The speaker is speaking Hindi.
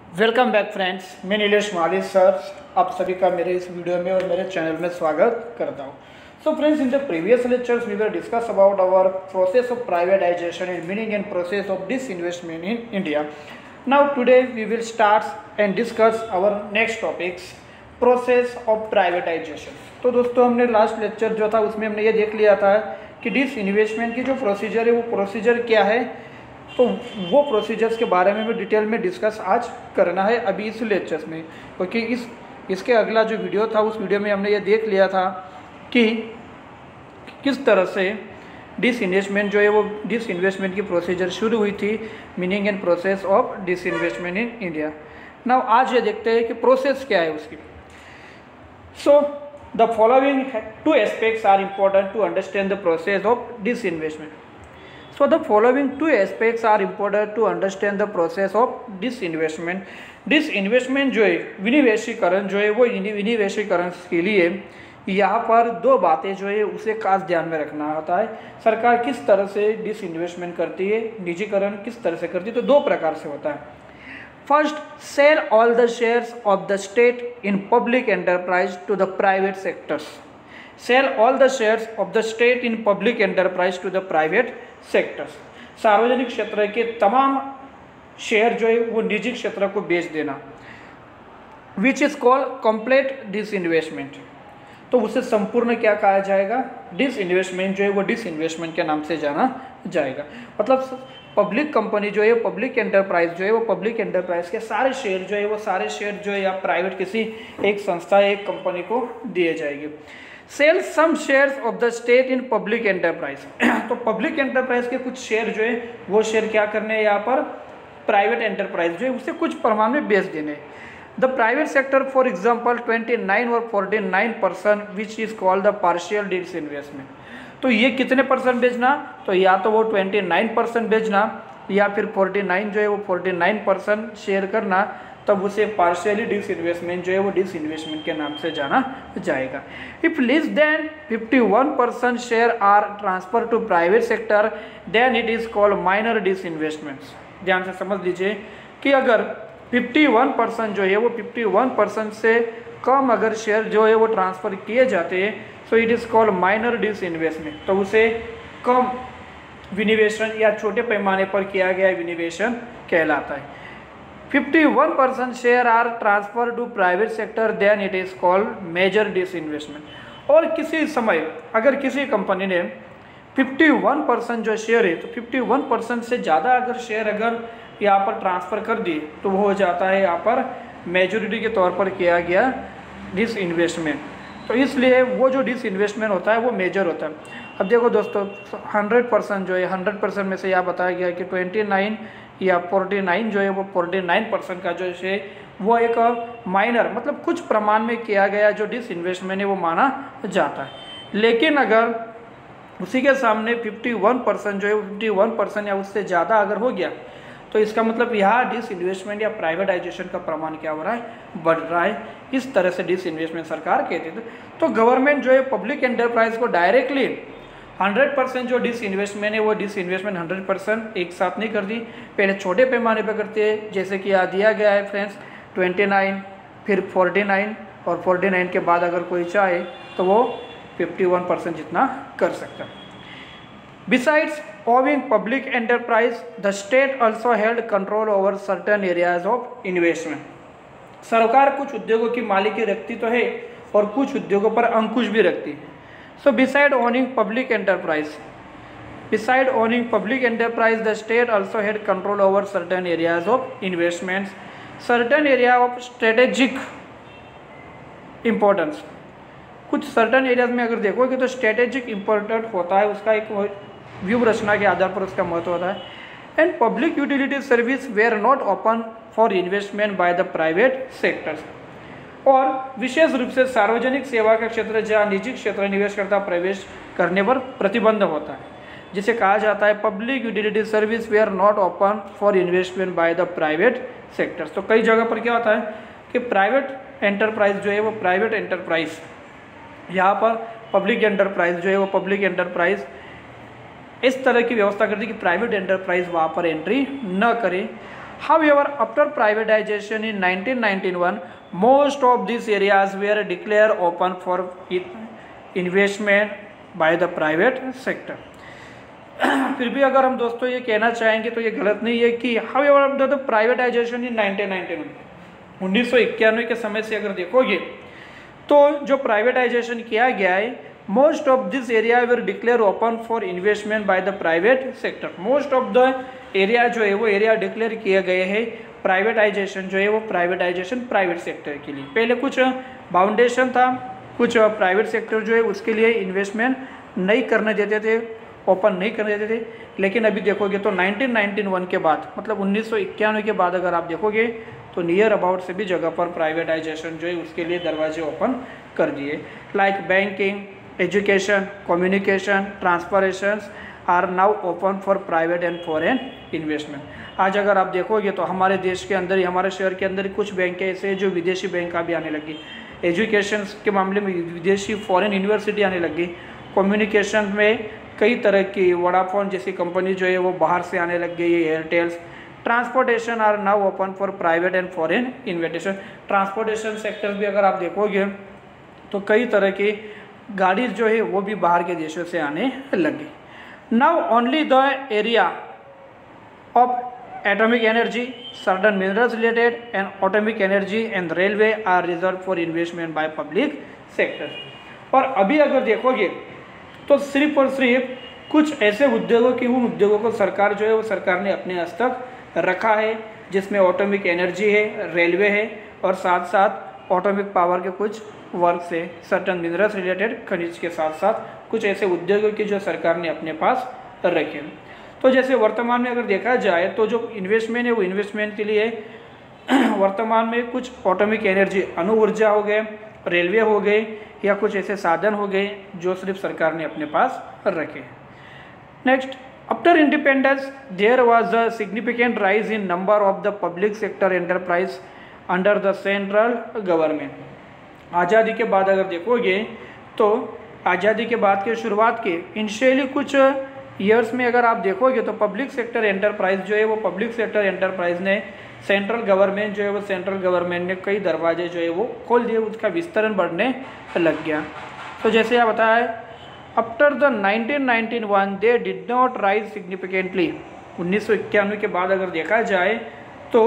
वेलकम बैक फ्रेंड्स, मैं नीलेश माली सर आप सभी का मेरे इस वीडियो में और मेरे चैनल में स्वागत करता हूं। So friends, in the previous lectures we will discuss about our process of privatization and meaning and process of disinvestment in India. Now today we will start and discuss our next topics, process of privatization. तो दोस्तों, हमने लास्ट लेक्चर जो था उसमें हमने ये देख लिया था कि डिसइन्वेस्टमेंट की जो प्रोसीजर है वो प्रोसीजर क्या है, तो वो प्रोसीजर्स के बारे में भी डिटेल में डिस्कस आज करना है अभी इस लेक्चर्स में, क्योंकि इसके अगला जो वीडियो था उस वीडियो में हमने ये देख लिया था कि किस तरह से डिसइन्वेस्टमेंट जो है वो डिसइन्वेस्टमेंट की प्रोसीजर शुरू हुई थी, meaning and process of disinvestment in India. Now आज ये देखते हैं कि प्रोसेस क्या है उसकी। So the following two aspects are important to understand the process of disinvestment. So the following two aspects are important to understand the process of disinvestment. Disinvestment जो है, विनिवेशीकरण जो है, वो विनिवेशीकरण के लिए यहाँ पर दो बातें जो है उसे खास ध्यान में रखना होता है। सरकार किस तरह से डिसइन्वेस्टमेंट करती है, निजीकरण किस तरह से करती है, तो दो प्रकार से होता है। First, sell all the shares of the state in public enterprise to the private sectors. Sell all the shares of the state in public enterprise to the private sectors. सार्वजनिक क्षेत्र के तमाम शेयर जो है वो निजी क्षेत्र को बेच देना, which is called complete disinvestment. तो उसे संपूर्ण क्या कहा जाएगा, डिसइन्वेस्टमेंट जो है वो डिसइन्वेस्टमेंट के नाम से जाना जाएगा। मतलब पब्लिक कंपनी जो है, पब्लिक एंटरप्राइज जो है, वो पब्लिक एंटरप्राइज के सारे शेयर जो है वो सारे शेयर जो है या प्राइवेट किसी एक संस्था एक कंपनी को दिए जाएंगे। Sell some shares of the state in public enterprise. तो पब्लिक एंटरप्राइज के कुछ शेयर जो है वो शेयर क्या करने हैं यहाँ पर, प्राइवेट एंटरप्राइज जो है उसे कुछ प्रमाण में बेच देने। The private sector for example 29 और 49% which is called the partial disinvestment. तो ये कितने परसेंट बेचना, तो या तो वो 29% बेचना या फिर 49 जो है वो 49% शेयर करना, तब उसे पार्शियली डिसइन्वेस्टमेंट जो है वो डिसइन्वेस्टमेंट के नाम से जाना जाएगा। If less then 51% share are transfer to private sector then it is called minor disinvestments. ध्यान से समझ लीजिए कि अगर 51% जो है वो 51% से कम अगर शेयर जो है वो ट्रांसफ़र किए जाते हैं, so it is called minor disinvestment. तो उसे कम विनिवेशन या छोटे पैमाने पर किया गया विनिवेशन कहलाता है। 51% share are transfer to private sector then it is called major disinvestment. और किसी समय अगर किसी कंपनी ने 51% जो शेयर है, तो 51% से ज़्यादा अगर शेयर अगर यहाँ पर ट्रांसफ़र कर दिए तो वो हो जाता है यहाँ पर मेजोरिटी के तौर पर किया गया डिसइन्वेस्टमेंट। तो इसलिए वो जो डिसइन्वेस्टमेंट होता है वो मेजर होता है। अब देखो दोस्तों, 100% जो है 100% में से यहाँ बताया गया कि 29 या 49 जो है वो 49% का जो है वो एक माइनर मतलब कुछ प्रमाण में किया गया जो डिसइन्वेस्टमेंट है वो माना जाता है। लेकिन अगर उसी के सामने 51% जो है 51% या उससे ज़्यादा अगर हो गया, तो इसका मतलब यहाँ डिसइन्वेस्टमेंट या प्राइवेटाइजेशन का प्रमाण क्या हो रहा है, बढ़ रहा है। इस तरह से डिसइन्वेस्टमेंट सरकार कहती थी। तो गवर्नमेंट जो है पब्लिक एंटरप्राइज को डायरेक्टली 100% जो डिसइन्वेस्टमेंट है वो डिसइन्वेस्टमेंट 100% एक साथ नहीं करती, पहले छोटे पैमाने पर करती है। जैसे कि यहाँ दिया गया है फ्रेंड्स 29 फिर 49 और 49 के बाद अगर कोई चाहे तो वो 51% जितना कर सकता है। Besides owning public enterprise, the state also held control over certain areas of investment. सरकार कुछ उद्योगों की मालिकी रखती तो है और कुछ उद्योगों पर अंकुश भी रखती है। So beside owning public enterprise, the state also had control over certain areas of investments, certain area of strategic importance. कुछ सर्टन एरियाज में अगर देखोगे तो स्ट्रेटेजिक इम्पोर्टेंट होता है, उसका एक व्यू रचना के आधार पर उसका महत्व होता है। And public utility service were not open for investment by the private sectors. और विशेष रूप से सार्वजनिक सेवा का क्षेत्र जहाँ निजी क्षेत्र निवेशकर्ता प्रवेश करने पर प्रतिबंध होता है, जिसे कहा जाता है public utility service were not open for investment by the private sectors. तो कई जगह पर क्या होता है कि प्राइवेट एंटरप्राइज जो है वो प्राइवेट एंटरप्राइज, यहाँ पर पब्लिक एंटरप्राइज जो है वो पब्लिक एंटरप्राइज इस तरह की व्यवस्था करती है कि प्राइवेट एंटरप्राइज वहाँ पर एंट्री न करे However, after privatization in 1991, most of these areas were declared open for investment by the private sector. फिर भी अगर हम दोस्तों ये कहना चाहेंगे तो ये गलत नहीं है कि however after the privatization in 1991 के समय से अगर देखोगे तो जो प्राइवेटाइजेशन किया गया है, most of this area were declare open for investment by the private sector. Most of the area जो है वो एरिया डिक्लेयर किए गए हैं प्राइवेटाइजेशन जो है वो प्राइवेटाइजेशन प्राइवेट सेक्टर के लिए। पहले कुछ बाउंडेशन था, कुछ प्राइवेट सेक्टर जो है उसके लिए इन्वेस्टमेंट नहीं करने देते थे, ओपन नहीं करने देते थे। लेकिन अभी देखोगे तो 1991 के बाद, मतलब 1991 के बाद अगर आप देखोगे तो नियर अबाउट से भी जगह पर प्राइवेटाइजेशन जो है उसके लिए दरवाजे ओपन कर दिए। Like banking, education, communication, transportation are now open for private and foreign investment. आज अगर आप देखोगे तो हमारे देश के अंदर ही, हमारे शहर के अंदर कुछ बैंक ऐसे हैं जो विदेशी बैंक भी आने लगी। एजुकेशन के मामले में विदेशी फॉरेन यूनिवर्सिटी आने लगी। कम्युनिकेशन में कई तरह की वोडाफोन जैसी कंपनी जो है वो बाहर से आने लग गई है, Airtels. Transportation are now open for private and foreign investation. Transportation sector भी अगर आप देखोगे तो कई तरह की गाड़ी जो है वो भी बाहर के देशों से आने लगी। Now only the area of atomic energy, certain minerals related and atomic energy and railway are reserve for investment by public sector. और अभी अगर देखोगे तो सिर्फ और सिर्फ कुछ ऐसे उद्योगों की, उन उद्योगों को सरकार जो है वो सरकार ने अपने हस्तक रखा है, जिसमें एटॉमिक एनर्जी है, रेलवे है और साथ साथ एटॉमिक पावर के कुछ वर्क से सर्टन मिनरल्स रिलेटेड खनिज के साथ साथ कुछ ऐसे उद्योगों की जो सरकार ने अपने पास रखे। तो जैसे वर्तमान में अगर देखा जाए तो जो इन्वेस्टमेंट है वो इन्वेस्टमेंट के लिए वर्तमान में कुछ एटॉमिक एनर्जी, अणु ऊर्जा हो गए, रेलवे हो गए या कुछ ऐसे साधन हो गए जो सिर्फ सरकार ने अपने पास रखे। Next, after independence there was a significant rise in number of the public sector enterprise under the central government. आज़ादी के बाद अगर देखोगे तो आज़ादी के बाद के शुरुआत के इनिशियली कुछ ईयर्स में अगर आप देखोगे तो पब्लिक सेक्टर एंटरप्राइज जो है वो पब्लिक सेक्टर एंटरप्राइज ने सेंट्रल गवर्नमेंट जो है वो सेंट्रल गवर्नमेंट ने कई दरवाजे जो है वो खोल दिए, उसका विस्तरण बढ़ने लग गया। तो जैसे आप बताया, after the 1991 they did not rise significantly. 1991 के बाद अगर देखा जाए तो